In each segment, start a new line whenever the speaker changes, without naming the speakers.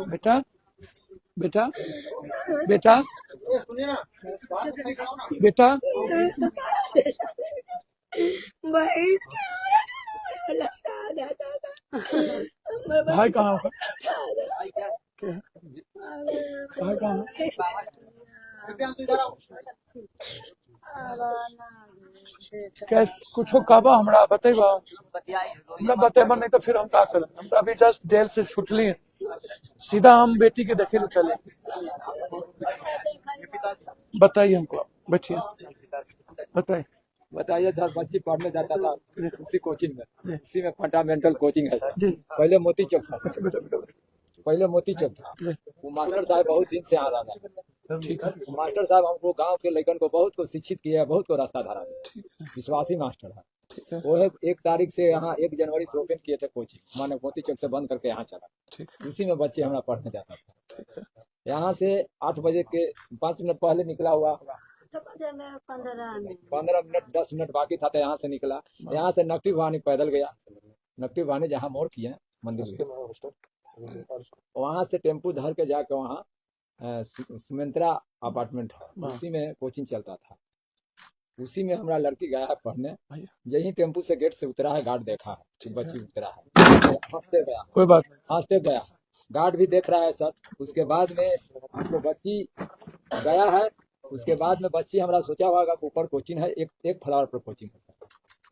बेटा बेटा बेटा बेटा भाई कहाँ होगा? भाई कहाँ? कैस कुछ कहबा हमरा बतेबा? हमरा बतेबा नहीं तो फिर हम का करब? हम अभी जस्ट जेल से छुटली, सीधा हम बेटी के देखे ले चले। बताइए हमको, बैठिए
बताइए सर। बच्ची पढ़ने जाता था उसी कोचिंग में, उसी में फंडामेंटल कोचिंग है सर। पहले मोती चौक था सर, पहले मोती चौक था। वो मास्टर साहब बहुत दिन से आ रहा था।
ठीक है।
मास्टर साहब हमको गांव के लड़कन को बहुत को शिक्षित किया है, बहुत को रास्ता धरा है। विश्वासी मास्टर है। वो है 1 तारीख से यहाँ 1 जनवरी से ओपन किए थे कोचिंग, माने मोती चौक से बंद करके यहाँ चला। उसी में बच्चे हमारा पढ़ने जाता था। यहाँ से 8 बजे के 5 मिनट पहले निकला हुआ, 15 मिनट 10 मिनट बाकी था तो यहाँ से निकला। यहाँ से नकटी भवानी पैदल गया। नकटी भवानी जहाँ मोड़ किए मंदिर, वहाँ से टेम्पू धर के जाके वहाँ सुमित्रा अपार्टमेंट है, उसी में कोचिंग चलता था। उसी में हमारा लड़की गया है पढ़ने। यही टेम्पू से गेट से उतरा है, गार्ड देखा है बच्ची उतरा है, हंसते गया। कोई बात नहीं, हंसते गया। गार्ड भी देख रहा है सर। उसके बाद में हमको बच्ची गया है। उसके बाद में बच्ची हमारा सोचा होगा ऊपर कोचिंग है, एक फ्लावर पर कोचिंग है सर।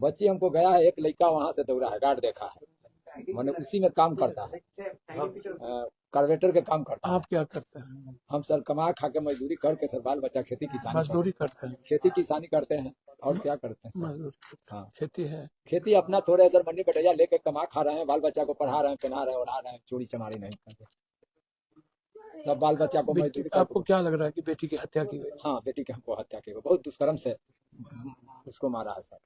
बच्ची हमको गया है, एक लड़का वहाँ से दौड़ा है, गार्ड देखा है, मैंने उसी में काम करता है, कार्बेटर के काम करता है।
आप क्या करते हैं?
हम सर कमा खा के मजदूरी करके सर बाल बच्चा खेती किसानी
मजदूरी करते हैं।
खेती किसानी करते हैं और क्या करते हैं?
मजदूरी।
हाँ,
खेती है।
खेती अपना थोड़े सर मंडी बटैया लेके कमा खा रहे हैं, बाल बच्चा को पढ़ा रहे हैं, पहना रहे हैं, उड़ा रहे हैं, चोरी चमारी नहीं करते। सब बाल बच्चा को मजदूरी।
आपको क्या लग रहा है कि बेटी की हत्या की गई?
हाँ, बेटी की हमको हत्या की गई, बहुत दुष्कर्म से उसको मारा है सर।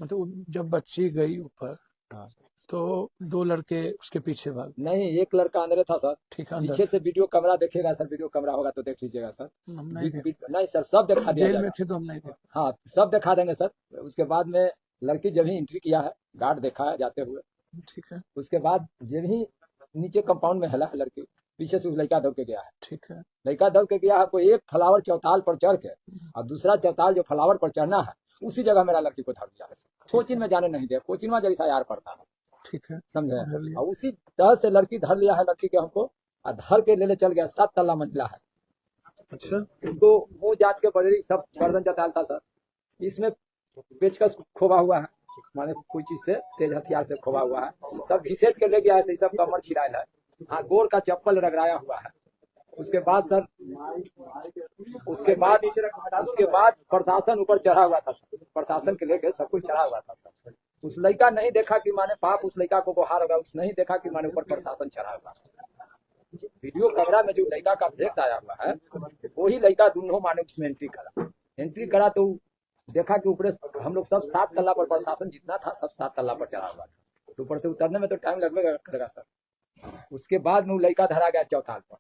मतलब जब बच्ची गई ऊपर,
हाँ,
तो 2 लड़के उसके पीछे भाग?
नहीं, एक लड़का अंदर था सर।
ठीक है।
पीछे से वीडियो कैमरा देखेगा सर, वीडियो कैमरा होगा तो देख लीजिएगा सर। नहीं सर, सब दिखा दिया।
जेल में थे तो हम नहीं देखा।
हाँ, सब दिखा देंगे सर। उसके बाद में लड़की जब ही एंट्री किया है, गार्ड देखा है जाते हुए।
ठीक है।
उसके बाद जब ही नीचे कंपाउंड में हिला है लड़की, पीछे से उस लड़का दौड़ के गया है।
ठीक है।
लड़का दौड़ के गया है, कोई एक फ्लावर चौताल पर चढ़ के और दूसरा चौताल जो फ्लावर पर चढ़ना है उसी जगह मेरा लड़की को धर दिया है। कोचिंग में जाने नहीं दिया, कोचिंग में जैसा यार पड़ता है। ठीक है, समझे? और उसी तरह से लड़की धर लिया है, लड़की के हमको और धर के ले चल गया। 7 तल्ला मंजिला है। अच्छा, उसको मुंह जात के बड़े सब गर्दन चताल था सर। इसमें पेचकस खोवा हुआ है, माने कोई चीज से तेज हथियार से खोवा हुआ है। सब घिसेट के ले गया है, सब कमर छिड़ाया है। हाँ, गोर का चप्पल रगड़ाया हुआ है। उसके बाद सर, उसके बाद प्रशासन ऊपर चढ़ा हुआ था सर। प्रशासन के लेके सब कुछ चढ़ा हुआ था सर। उस लड़का नहीं देखा कि माने पाप उस लड़का को गुहार होगा, उस नहीं देखा कि माने ऊपर प्रशासन चढ़ा हुआ। वीडियो कैमरा में जो लड़का का फेस आया हुआ है, वही लड़का दोनों माने उसमें एंट्री करा तो देखा कि ऊपर हम लोग सब 7 तल्ला पर, प्रशासन जितना था सब 7 तल्ला पर चढ़ा हुआ था। तो ऊपर से उतरने में तो टाइम लगेगा सर। उसके बाद में वो लड़का धरा गया चौताल पर।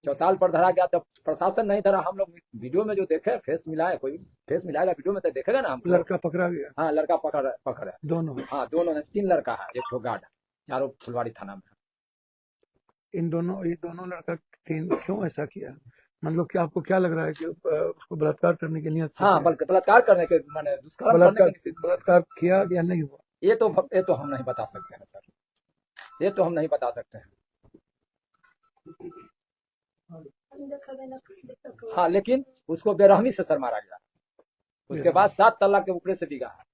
चौताल पर धरा गया, तब प्रशासन नहीं धरा। हम लोग वीडियो में जो देखे, फेस मिलाए, कोई फेस मिलाएगा वीडियो में तो देखेगा ना हम।
लड़का पकड़ा गया? हाँ,
लड़का पकड़ है
दोनों। हाँ,
दोनों ने। 3 लड़का है, एक गार्ड, चारों फुलवाड़ी थाना में।
ये दोनों लड़का 3 क्यों ऐसा किया? मतलब कि आपको क्या लग रहा है कि उसको बलात्कार करने के नियत से?
हाँ, बलात्कार करने के माने
बलात्कार किया या नहीं हुआ,
ये तो हम नहीं बता सकते हैं सर। ये तो हम नहीं बता सकते हैं। हाँ, लेकिन उसको बेरहमी से सर मारा गया। उसके बाद 7 तल्ला के ऊपर से बिगा है।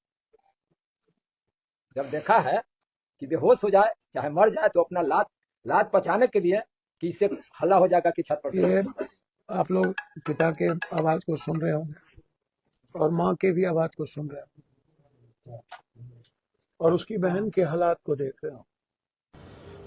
जब देखा है कि बेहोश हो जाए चाहे मर जाए तो अपना लात पचाने के लिए कि इससे हल्ला हो जाएगा कि छत पर से।
आप लोग पिता के आवाज को सुन रहे होंगे और माँ के भी आवाज को सुन रहे होंगे और उसकी बहन के हालात को देख रहे हो।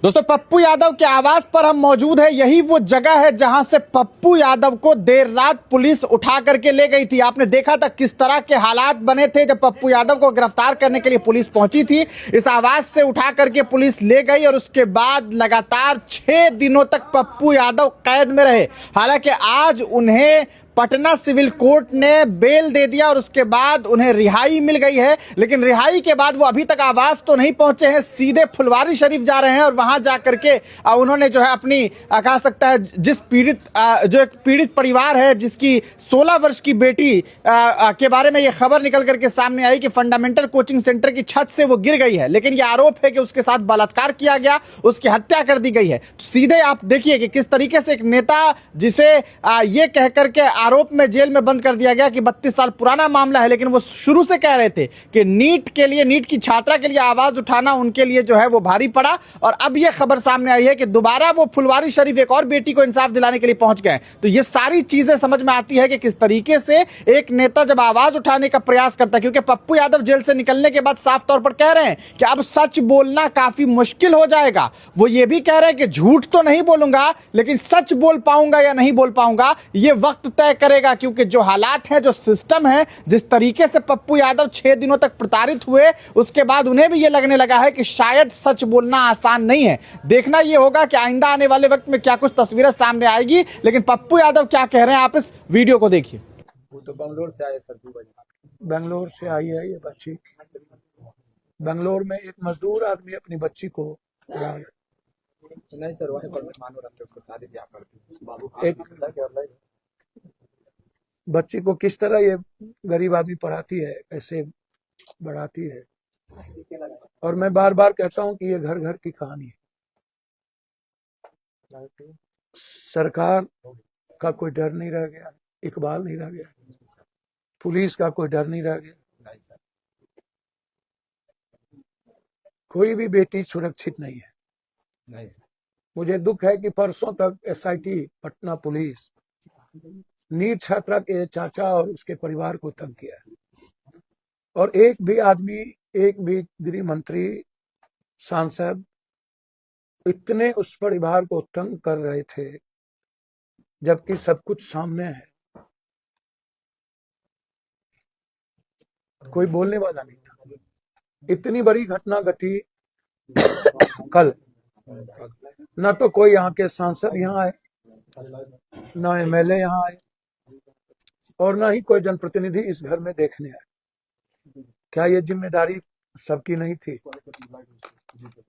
दोस्तों, पप्पू यादव के आवास पर हम मौजूद है। यही वो जगह है जहां से पप्पू यादव को देर रात पुलिस उठा करके ले गई थी। आपने देखा था किस तरह के हालात बने थे जब पप्पू यादव को गिरफ्तार करने के लिए पुलिस पहुंची थी। इस आवास से उठा करके पुलिस ले गई और उसके बाद लगातार 6 दिनों तक पप्पू यादव कैद में रहे। हालांकि आज उन्हें पटना सिविल कोर्ट ने बेल दे दिया और उसके बाद उन्हें रिहाई मिल गई है। लेकिन रिहाई के बाद वो अभी तक आवास तो नहीं पहुंचे हैं, सीधे फुलवारी शरीफ जा रहे हैं और वहां जाकर के उन्होंने जो है अपनी कहा सकता है जिस जो एक पीड़ित परिवार है जिसकी 16 वर्ष की बेटी के बारे में ये खबर निकल करके सामने आई कि फंडामेंटल कोचिंग सेंटर की छत से वो गिर गई है, लेकिन ये आरोप है कि उसके साथ बलात्कार किया गया, उसकी हत्या कर दी गई है। तो सीधे आप देखिए कि किस तरीके से एक नेता जिसे ये कह करके आरोप में जेल में बंद कर दिया गया कि 32 साल पुराना मामला है, लेकिन वो शुरू से कह रहे थे कि नीट की छात्रा के लिए आवाज उठाना उनके लिए जो है वो भारी पड़ा। और अब ये खबर सामने आई है कि दोबारा वो फुलवारी शरीफ एक और बेटी को इंसाफ दिलाने के लिए पहुंच गए। तो ये सारी चीजें समझ में आती है कि किस तरीके से एक नेता जब आवाज उठाने का प्रयास करता है, क्योंकि पप्पू यादव जेल से निकलने के बाद साफ तौर पर कह रहे हैं कि अब सच बोलना काफी मुश्किल हो जाएगा। वो ये भी कह रहे हैं कि झूठ तो नहीं बोलूंगा, लेकिन सच बोल पाऊंगा या नहीं बोल पाऊंगा ये वक्त तय करेगा, क्योंकि जो हालात हैं, जो सिस्टम है, जिस तरीके से पप्पू यादव 6 दिनों तक प्रताड़ित हुए, उसके बाद उन्हें भी ये लगने लगा है कि शायद सच बोलना आसान नहीं है। देखना ये होगा कि आइंदा आने वाले वक्त में क्या कुछ तस्वीरें सामने आएगी। लेकिन पप्पू यादव क्या कह रहे हैं, आप इस वीडियो को देखिए।
वो तो बेंगलोर से आए सर,
बेंगलोर से आई है ये बच्ची। बेंगलोर में एक मजदूर आदमी अपनी बच्ची को
नहीं सर, वहीं पर मानो रखते उसको शादी ब्याह करते बाबू
एक बच्ची को किस तरह ये गरीब आदमी पढ़ाती है, कैसे बढ़ाती है। और मैं बार बार कहता हूं कि ये घर घर की कहानी है। सरकार का कोई डर नहीं रह गया, इकबाल नहीं रह गया, पुलिस का कोई डर नहीं रह गया, कोई भी बेटी सुरक्षित नहीं है।
नहीं।
मुझे दुख है कि परसों तक एसआईटी पटना पुलिस नीट छात्रा के चाचा और उसके परिवार को तंग किया है, और एक भी आदमी, एक भी गृह मंत्री, सांसद इतने उस परिवार को तंग कर रहे थे, जबकि सब कुछ सामने है। कोई बोलने वाला नहीं था। इतनी बड़ी घटना घटी कल, न तो कोई यहाँ के सांसद यहाँ आए, न एमएलए यहाँ आए, और न ही कोई जनप्रतिनिधि इस घर में देखने आए। क्या ये जिम्मेदारी सबकी नहीं थी?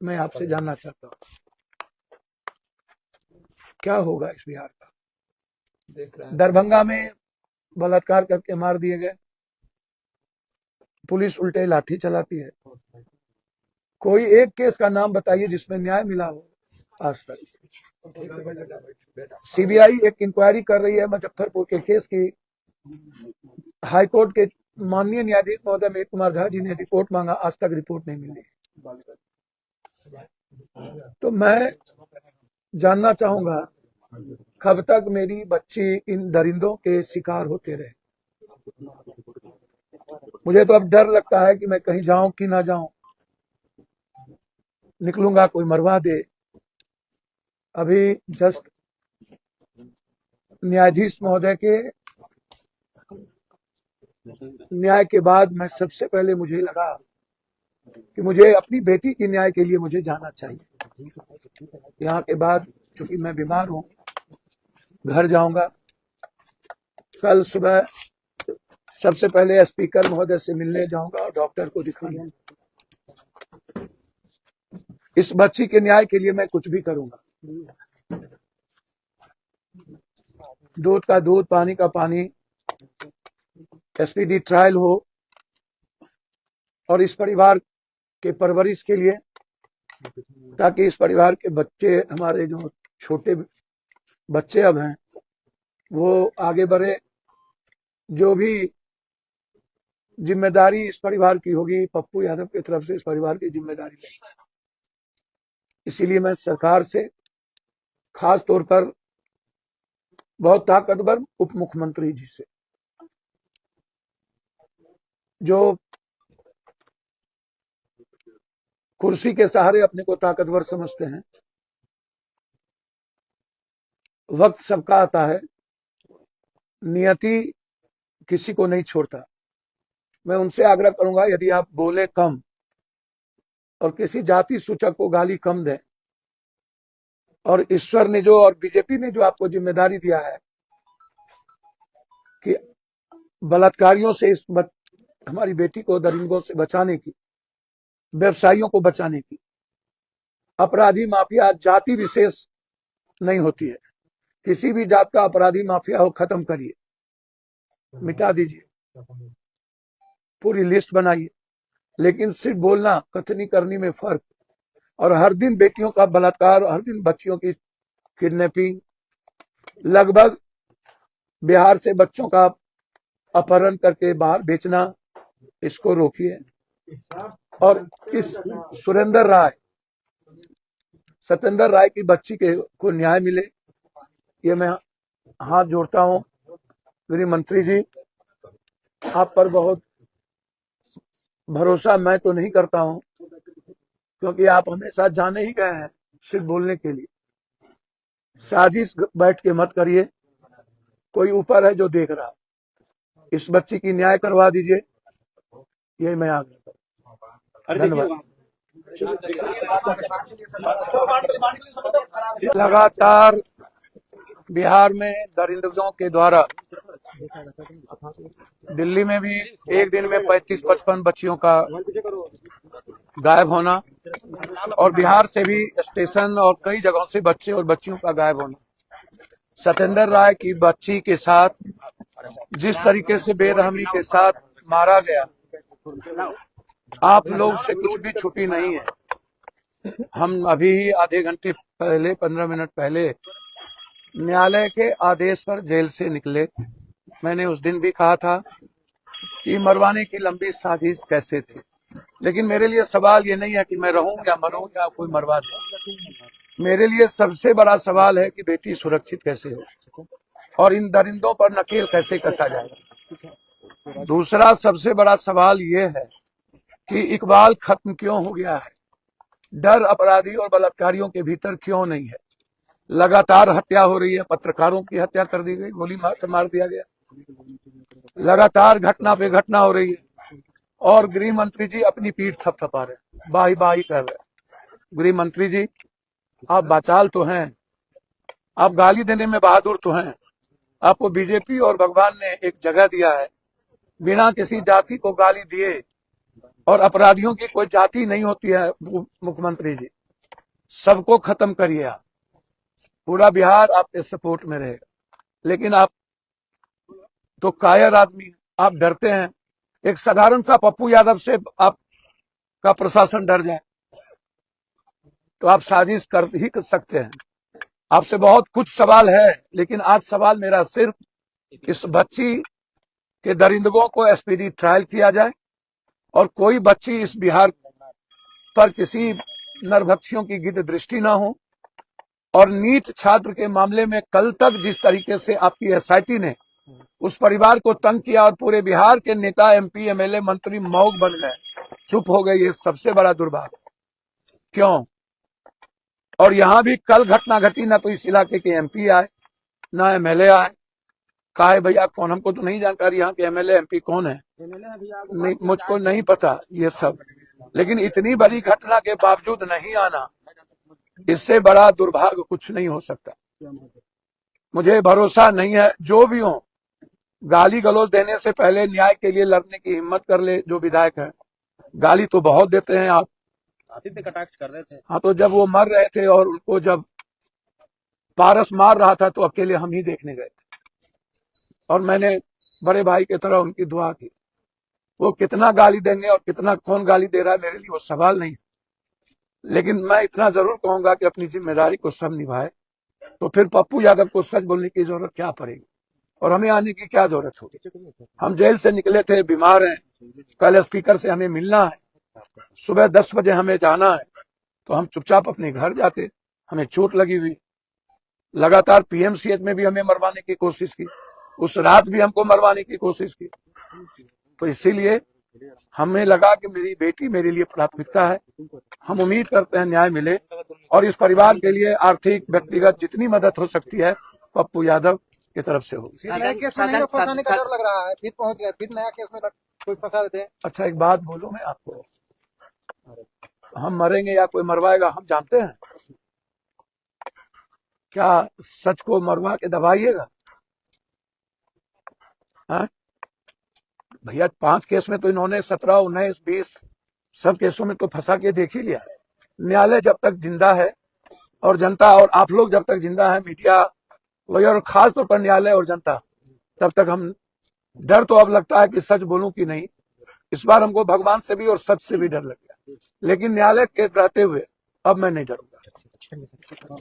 मैं आपसे जानना चाहता हूँ, क्या होगा इस बिहार का? दरभंगा में बलात्कार करके मार दिए गए, पुलिस उल्टे लाठी चलाती है। कोई एक केस का नाम बताइए जिसमें न्याय मिला हो आज तक। सीबीआई एक इंक्वायरी कर रही है मुजफ्फरपुर के केस की। हाईकोर्ट के माननीय न्यायाधीश महोदय मेघ कुमार झा जी ने रिपोर्ट मांगा, आज तक रिपोर्ट नहीं मिली। तो मैं जानना चाहूंगा कब तक मेरी बच्ची इन दरिंदों के शिकार होते रहे। मुझे तो अब डर लगता है कि मैं कहीं जाऊं कि ना जाऊं, निकलूंगा कोई मरवा दे। अभी जस्ट न्यायाधीश महोदय के न्याय के बाद मैं सबसे पहले मुझे लगा कि मुझे अपनी बेटी की न्याय के लिए मुझे जाना चाहिए। यहाँ के बाद चूंकि मैं बीमार हूँ, घर जाऊंगा। कल सुबह सबसे पहले स्पीकर महोदय से मिलने जाऊंगा और डॉक्टर को दिखाऊंगा। इस बच्ची के न्याय के लिए मैं कुछ भी करूंगा। दूध का दूध, पानी का पानी, एसपीडी ट्रायल हो, और इस परिवार के परवरिश के लिए, ताकि इस परिवार के बच्चे, हमारे जो छोटे बच्चे अब हैं, वो आगे बढ़े। जो भी जिम्मेदारी इस परिवार की होगी, पप्पू यादव की तरफ से इस परिवार की जिम्मेदारी लेगी। इसीलिए मैं सरकार से, खास तौर पर बहुत ताकतवर उप मुख्यमंत्री जी से, जो कुर्सी के सहारे अपने को ताकतवर समझते हैं, वक्त सबका आता है, नियति किसी को नहीं छोड़ता। मैं उनसे आग्रह करूंगा, यदि आप बोले कम और किसी जाति सूचक को गाली कम दें, और ईश्वर ने जो और बीजेपी ने जो आपको जिम्मेदारी दिया है, कि बलात्कारियों से हमारी बेटी को दरिंदों से बचाने की, व्यवसायियों को बचाने की, अपराधी माफिया जाति विशेष नहीं होती है, किसी भी जात का अपराधी माफिया हो खत्म करिए, मिटा दीजिए, पूरी लिस्ट बनाइए। लेकिन सिर्फ बोलना कथनी करनी में फर्क। और हर दिन बेटियों का बलात्कार, हर दिन बच्चियों की किडनैपिंग, लगभग बिहार से बच्चों का अपहरण करके बाहर बेचना, इसको रोकिए। और इस सत्येंद्र राय की बच्ची को न्याय मिले, ये मैं हाथ जोड़ता हूं। गृह मंत्री जी, आप पर बहुत भरोसा मैं तो नहीं करता हूं, क्योंकि आप हमेशा जाने ही गए हैं सिर्फ बोलने के लिए। साजिश बैठ के मत करिए, कोई ऊपर है जो देख रहा। इस बच्ची की न्याय करवा दीजिए, ये मैं आग्रह करता हूं। धन्यवाद। लगातार बिहार में दरिंदों के द्वारा, दिल्ली में भी एक दिन में 35-55 बच्चियों का गायब होना, और बिहार से भी स्टेशन और कई जगहों से बच्चे और बच्चियों का गायब होना। सत्येंद्र राय की बच्ची के साथ जिस तरीके से बेरहमी के साथ मारा गया, आप लोग से कुछ भी छुपी नहीं है। हम अभी ही आधे घंटे पहले, 15 मिनट पहले न्यायालय के आदेश पर जेल से निकले। मैंने उस दिन भी कहा था कि मरवाने की लंबी साजिश कैसे थी, लेकिन मेरे लिए सवाल ये नहीं है कि मैं रहूं या मरूं या कोई मरवा दे। मेरे लिए सबसे बड़ा सवाल है कि बेटी सुरक्षित कैसे हो और इन दरिंदों पर नकेल कैसे कसा जाए। दूसरा सबसे बड़ा सवाल ये है कि इकबाल खत्म क्यों हो गया है, डर अपराधी और बलात्कारियों के भीतर क्यों नहीं है। लगातार हत्या हो रही है, पत्रकारों की हत्या कर दी गई, गोली मार से मार दिया गया, लगातार घटना पे घटना हो रही है, और गृह मंत्री जी अपनी पीठ थपथपा रहे, बाही बाही कर रहे। गृह मंत्री जी, आप बाचाल तो हैं, आप गाली देने में बहादुर तो हैं। आपको बीजेपी और भगवान ने एक जगह दिया है, बिना किसी जाति को गाली दिए, और अपराधियों की कोई जाति नहीं होती है। मुख्यमंत्री जी, सबको खत्म करिए आप, पूरा बिहार आपके सपोर्ट में रहेगा। लेकिन आप तो कायर आदमी, आप डरते हैं। एक साधारण सा पप्पू यादव से आपका प्रशासन डर जाए तो आप साजिश कर ही सकते हैं। आपसे बहुत कुछ सवाल है, लेकिन आज सवाल मेरा सिर्फ इस बच्ची के दरिंदों को स्पीडी ट्रायल किया जाए, और कोई बच्ची इस बिहार पर किसी नरभक्षियों की गिद्ध दृष्टि ना हो। और नीट छात्र के मामले में कल तक जिस तरीके से आपकी एसआईटी ने उस परिवार को तंग किया और पूरे बिहार के नेता, एमपी, एमएलए, मंत्री मौन बन गए, चुप हो गए, ये सबसे बड़ा दुर्भाग्य। क्यों? और यहां भी कल घटना घटी, ना तो इस इलाके के एमपी आए, ना एमएलए आए। कहा है भैया कौन, हमको तो नहीं जानकारी यहाँ के एमएलए एमपी कौन है, नहीं, मुझको नहीं पता ये सब। लेकिन इतनी बड़ी घटना के बावजूद नहीं आना, इससे बड़ा दुर्भाग्य कुछ नहीं हो सकता। मुझे भरोसा नहीं है, जो भी हो गाली गलौज देने से पहले न्याय के लिए लड़ने की हिम्मत कर ले। जो विधायक है, गाली तो बहुत देते हैं आप,
आदित्य कटाक्ष कर रहे थे।
हाँ, तो जब वो मर रहे थे और उनको जब पारस मार रहा था तो अकेले हम ही देखने गए थे, और मैंने बड़े भाई की तरह उनकी दुआ की। वो कितना गाली देंगे और कितना कौन गाली दे रहा है, मेरे लिए वो सवाल नहीं है। लेकिन मैं इतना जरूर कहूंगा कि अपनी जिम्मेदारी को सब निभाए, तो फिर पप्पू यादव को सच बोलने की जरूरत क्या पड़ेगी, और हमें आने की क्या जरूरत होगी। हम जेल से निकले थे, बीमार हैं, कल स्पीकर से हमें मिलना है, सुबह 10 बजे हमें जाना है, तो हम चुपचाप अपने घर जाते। हमें चोट लगी हुई, लगातार पीएमसीएच में भी हमें मरवाने की कोशिश की, उस रात भी हमको मरवाने की कोशिश की। तो इसीलिए हमें लगा कि मेरी बेटी मेरे लिए प्राथमिकता है। हम उम्मीद करते हैं न्याय मिले, और इस परिवार के लिए आर्थिक, व्यक्तिगत जितनी मदद हो सकती है पप्पू यादव की तरफ से होगी।
नया केस में नहीं फंसाने का डर लग रहा है, फिर पहुंच गया, फिर नया केस में कोई फंसा देते हैं।
अच्छा, एक बात बोलूं मैं आपको, हम मरेंगे या कोई मरवाएगा हम जानते हैं क्या? सच को मरवा के दबाइएगा। हाँ? भैया 5 केस में तो इन्होंने 17, 19, 20 सब केसों में तो फंसा के देख ही लिया। न्यायालय जब तक जिंदा है और जनता और आप लोग जब तक जिंदा है, मीडिया और खास तौर पर न्यायालय और जनता, तब तक हम डर तो अब लगता है कि सच बोलूं कि नहीं। इस बार हमको भगवान से भी और सच से भी डर लग गया, लेकिन न्यायालय के रहते हुए अब मैं नहीं डरूंगा।